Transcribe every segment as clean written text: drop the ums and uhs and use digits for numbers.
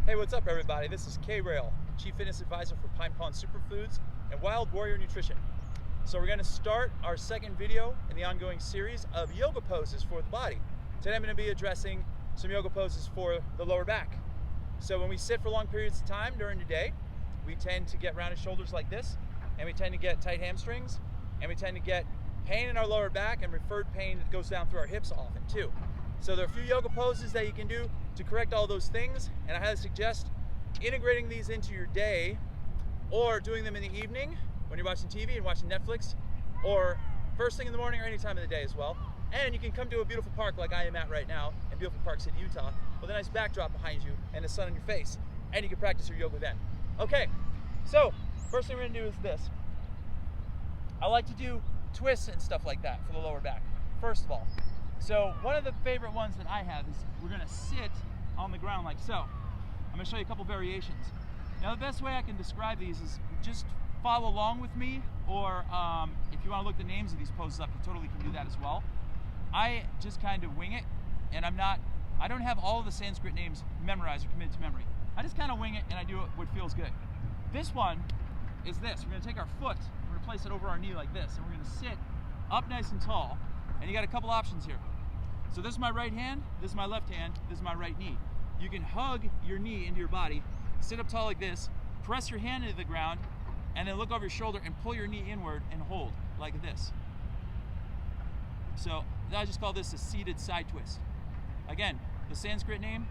Hey, what's up everybody? This is K-Rail, Chief Fitness Advisor for Pine Pond Superfoods and Wild Warrior Nutrition. So we're going to start our second video in the ongoing series of yoga poses for the body. Today I'm going to be addressing some yoga poses for the lower back. So when we sit for long periods of time during the day, we tend to get rounded shoulders like this, and we tend to get tight hamstrings, and we tend to get pain in our lower back and referred pain that goes down through our hips often too. So there are a few yoga poses that you can do to correct all those things, and I highly suggest integrating these into your day or doing them in the evening when you're watching TV and watching Netflix, or first thing in the morning or any time of the day as well. And you can come to a beautiful park like I am at right now in beautiful Park City, Utah, with a nice backdrop behind you and the sun on your face, and you can practice your yoga then. Okay, so first thing we're gonna do is this. I like to do twists and stuff like that for the lower back, first of all. So one of the favorite ones that I have is we're gonna sit on the ground like so. I'm gonna show you a couple variations. Now the best way I can describe these is just follow along with me, or if you wanna look the names of these poses up, you totally can do that as well. I just kind of wing it, and I don't have all of the Sanskrit names memorized or committed to memory. I just kind of wing it and I do what feels good. This one is this. We're gonna take our foot, we're gonna place it over our knee like this, and we're gonna sit up nice and tall, and you got a couple options here. So this is my right hand, this is my left hand, this is my right knee. You can hug your knee into your body, sit up tall like this, press your hand into the ground, and then look over your shoulder and pull your knee inward and hold like this. So I just call this a seated side twist. Again, the Sanskrit name,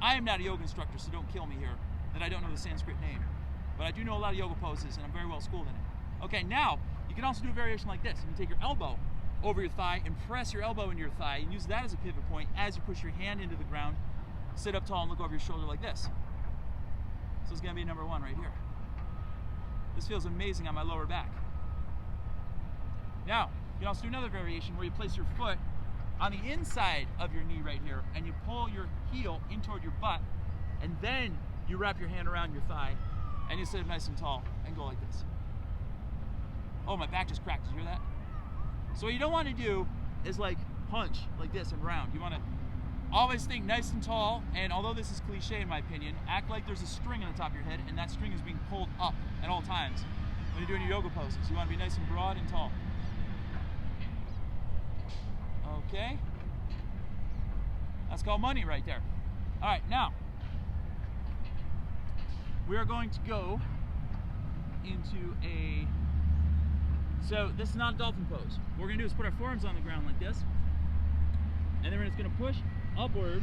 I am not a yoga instructor, so don't kill me here that I don't know the Sanskrit name. But I do know a lot of yoga poses, and I'm very well schooled in it. Okay, now you can also do a variation like this. You can take your elbow over your thigh and press your elbow into your thigh and use that as a pivot point as you push your hand into the ground, sit up tall and look over your shoulder like this. So it's gonna be number one right here. This feels amazing on my lower back. Now, you can also do another variation where you place your foot on the inside of your knee right here, and you pull your heel in toward your butt, and then you wrap your hand around your thigh, and you sit up nice and tall and go like this. Oh, my back just cracked, did you hear that? So what you don't want to do is like punch like this and round. You want to always think nice and tall, and although this is cliche in my opinion, act like there's a string on the top of your head, and that string is being pulled up at all times when you're doing your yoga poses. You want to be nice and broad and tall. Okay, that's called money right there. All right, now we are going to go into so this is not a dolphin pose. What we're gonna do is put our forearms on the ground like this, and then we're just gonna push upward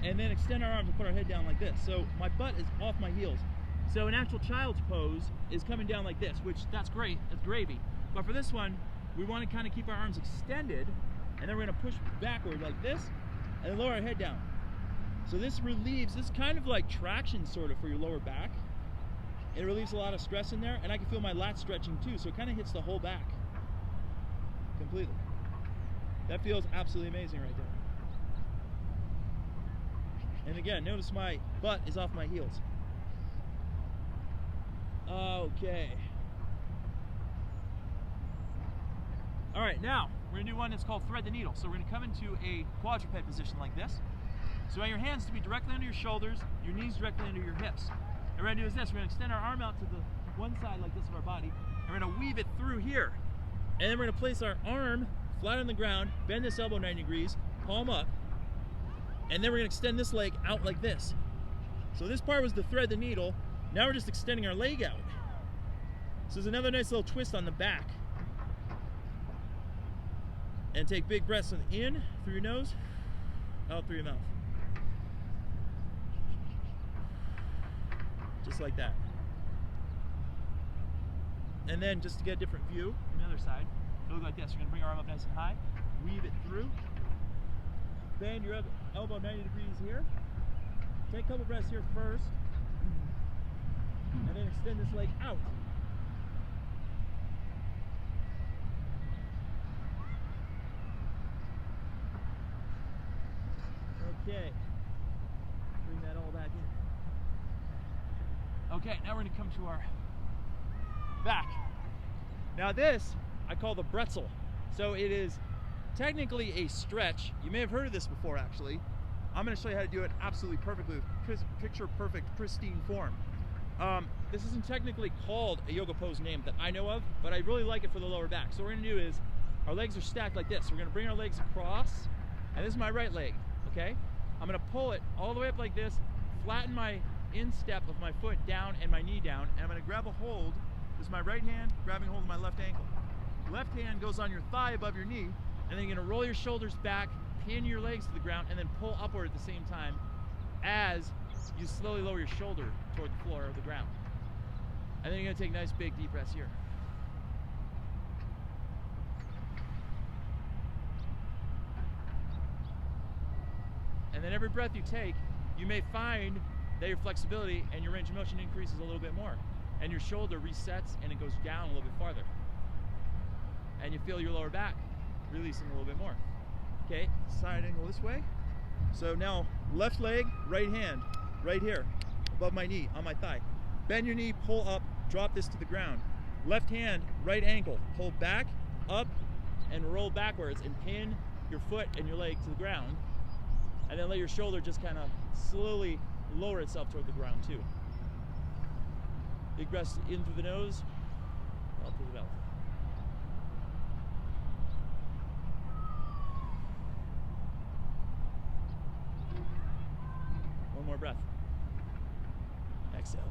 and then extend our arms and put our head down like this. So my butt is off my heels. So an actual child's pose is coming down like this, which that's great, that's gravy. But for this one, we want to kind of keep our arms extended, and then we're going to push backward like this, and then lower our head down. So this relieves, this is kind of like traction sort of for your lower back. It relieves a lot of stress in there, and I can feel my lats stretching too, so it kind of hits the whole back completely. That feels absolutely amazing right there. And again, notice my butt is off my heels. Okay. All right, now we're gonna do one that's called thread the needle. So we're gonna come into a quadruped position like this. So I want your hands to be directly under your shoulders, your knees directly under your hips. And we're gonna do is this, we're gonna extend our arm out to the one side like this of our body, and we're gonna weave it through here. And then we're gonna place our arm flat on the ground, bend this elbow 90 degrees, palm up, and then we're gonna extend this leg out like this. So this part was to thread the needle. Now we're just extending our leg out. So there's another nice little twist on the back. And take big breaths in through your nose, out through your mouth. Just like that. And then just to get a different view from the other side, it'll look like this. You're gonna bring our arm up nice and high, weave it through, bend your elbow 90 degrees here. Take a couple breaths here first, and then extend this leg out. Okay, bring that all back in. Okay, now we're going to come to our back. Now this, I call the Bretzel. So it is technically a stretch. You may have heard of this before actually. I'm going to show you how to do it absolutely perfectly with picture perfect, pristine form. This isn't technically called a yoga pose name that I know of, but I really like it for the lower back. So what we're going to do is, our legs are stacked like this. We're going to bring our legs across, and this is my right leg, okay? I'm going to pull it all the way up like this, flatten my instep of my foot down and my knee down, and I'm going to grab a hold. This is my right hand grabbing hold of my left ankle. Left hand goes on your thigh above your knee, and then you're going to roll your shoulders back, pin your legs to the ground, and then pull upward at the same time as you slowly lower your shoulder toward the floor of the ground. And then you're going to take nice big deep breaths here. And then every breath you take, you may find that your flexibility and your range of motion increases a little bit more, and your shoulder resets and it goes down a little bit farther, and you feel your lower back releasing a little bit more. Okay, side angle this way. So now left leg, right hand, right here, above my knee, on my thigh. Bend your knee, pull up, drop this to the ground. Left hand, right ankle, pull back, up, and roll backwards and pin your foot and your leg to the ground. And then let your shoulder just kind of slowly lower itself toward the ground too. Big breaths in through the nose, out through the mouth. One more breath. Exhale.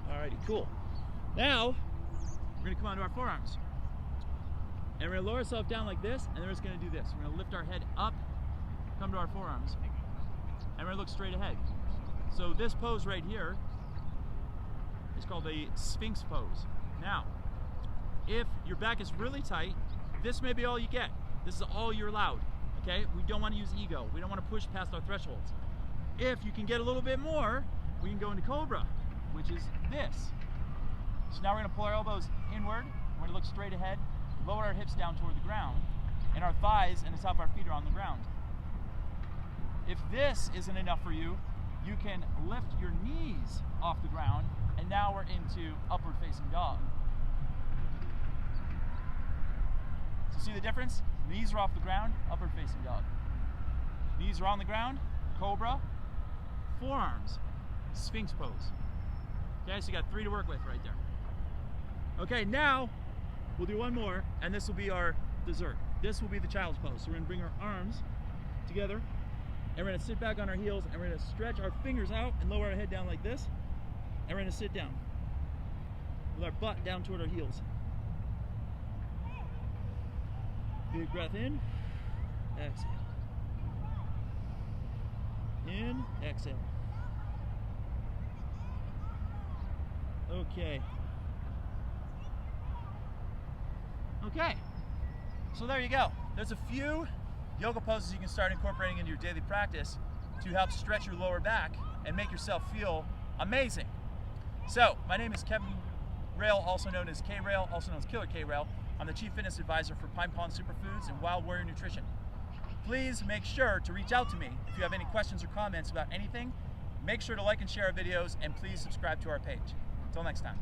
Alrighty, cool. Now, we're going to come onto our forearms. And we're going to lower ourselves down like this, and then we're just going to do this. We're going to lift our head up, come to our forearms, and we're going to look straight ahead. So this pose right here is called a Sphinx Pose. Now, if your back is really tight, this may be all you get. This is all you're allowed, okay? We don't want to use ego. We don't want to push past our thresholds. If you can get a little bit more, we can go into Cobra, which is this. So now we're going to pull our elbows inward, we're going to look straight ahead, lower our hips down toward the ground, and our thighs and the top of our feet are on the ground. If this isn't enough for you, you can lift your knees off the ground, and now we're into upward facing dog. So see the difference? Knees are off the ground, upward facing dog. Knees are on the ground, Cobra. Forearms, Sphinx Pose. Okay, so you got 3 to work with right there. Okay, now we'll do one more, and this will be our dessert. This will be the child's pose. So we're gonna bring our arms together, and we're gonna sit back on our heels, and we're gonna stretch our fingers out and lower our head down like this, and we're gonna sit down with our butt down toward our heels. Big breath in, exhale. In, exhale. Okay. Okay, so there you go. There's a few yoga poses you can start incorporating into your daily practice to help stretch your lower back and make yourself feel amazing. So, my name is Kevin Rail, also known as K-Rail, also known as Killer K-Rail. I'm the Chief Fitness Advisor for Pine Pond Superfoods and Wild Warrior Nutrition. Please make sure to reach out to me if you have any questions or comments about anything. Make sure to like and share our videos, and please subscribe to our page. Until next time.